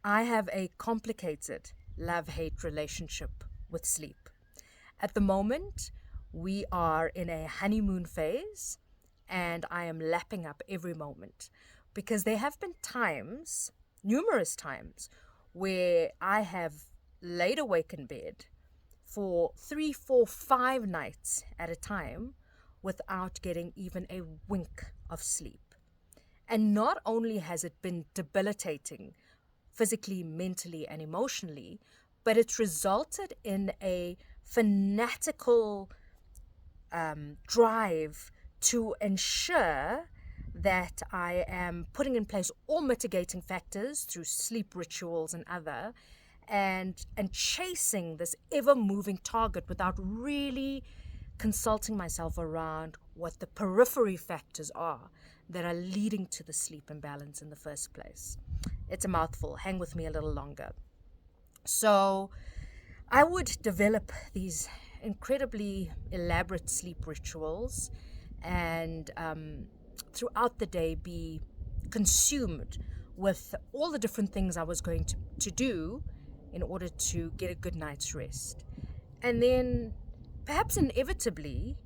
I have a complicated love-hate relationship with sleep. At the moment, we are in a honeymoon phase, and I am lapping up every moment because there have been times, numerous times, where I have laid awake in bed for 3, 4, 5 nights at a time without getting even a wink of sleep. And not only has it been debilitating physically, mentally, and emotionally, but it's resulted in a fanatical drive to ensure that I am putting in place all mitigating factors through sleep rituals and other, and chasing this ever moving target without really consulting myself around what the periphery factors are that are leading to the sleep imbalance in the first place. It's a mouthful. Hang with me a little longer. So, I would develop these incredibly elaborate sleep rituals and throughout the day be consumed with all the different things I was going to do in order to get a good night's rest. And then, perhaps inevitably,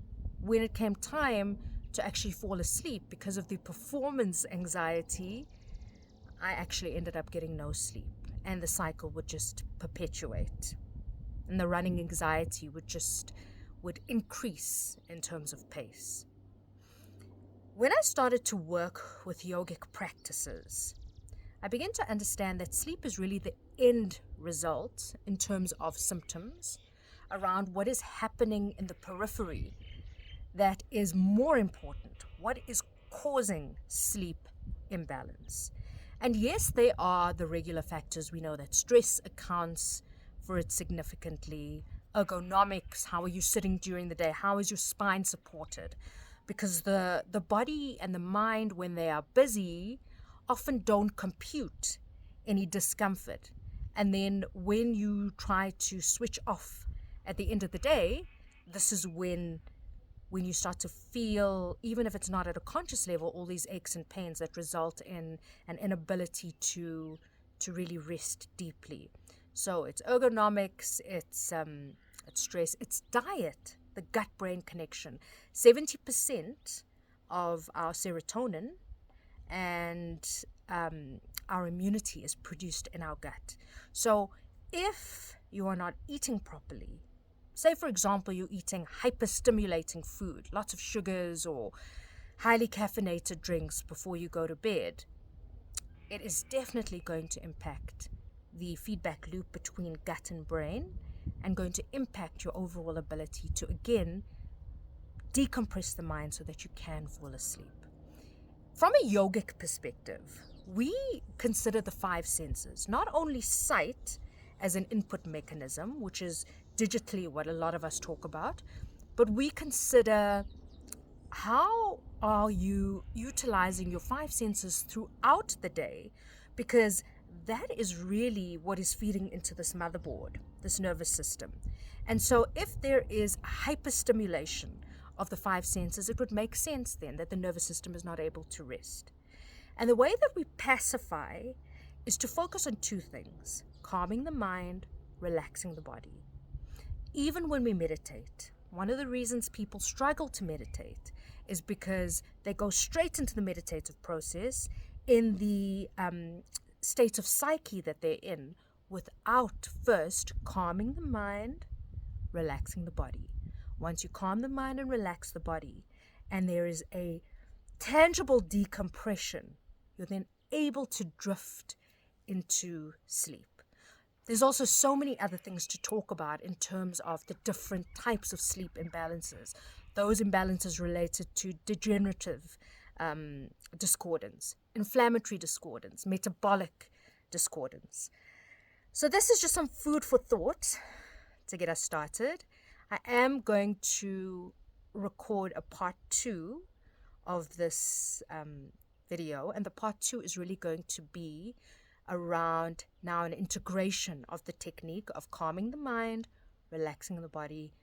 when it came time to actually fall asleep because of the performance anxiety, I actually ended up getting no sleep, and the cycle would just perpetuate. And the running anxiety would increase in terms of pace. When I started to work with yogic practices, I began to understand that sleep is really the end result in terms of symptoms around what is happening in the periphery that is more important. What is causing sleep imbalance? And yes, there are the regular factors. We know that stress accounts for it significantly. Ergonomics, how are you sitting during the day? How is your spine supported? Because the body and the mind, when they are busy, often don't compute any discomfort. And then when you try to switch off at the end of the day, this is when you start to feel, even if it's not at a conscious level, all these aches and pains that result in an inability to really rest deeply. So it's ergonomics, it's stress, it's diet, the gut-brain connection. 70% of our serotonin and our immunity is produced in our gut. So if you are not eating properly, say, for example, you're eating hyperstimulating food, lots of sugars or highly caffeinated drinks before you go to bed, it is definitely going to impact the feedback loop between gut and brain and going to impact your overall ability to, again, decompress the mind so that you can fall asleep. From a yogic perspective, we consider the five senses, not only sight as an input mechanism, which is digitally what a lot of us talk about, but we consider how are you utilizing your five senses throughout the day, because that is really what is feeding into this motherboard, this nervous system. And so if there is hyperstimulation of the five senses, it would make sense then that the nervous system is not able to rest. And the way that we pacify is to focus on two things: calming the mind, relaxing the body. Even when we meditate, one of the reasons people struggle to meditate is because they go straight into the meditative process in the state of psyche that they're in without first calming the mind, relaxing the body. Once you calm the mind and relax the body, and there is a tangible decompression, you're then able to drift into sleep. There's also so many other things to talk about in terms of the different types of sleep imbalances. Those imbalances related to degenerative discordance, inflammatory discordance, metabolic discordance. So this is just some food for thought to get us started. I am going to record a part 2 of this video, and the part 2 is really going to be around now an integration of the technique of calming the mind, relaxing the body,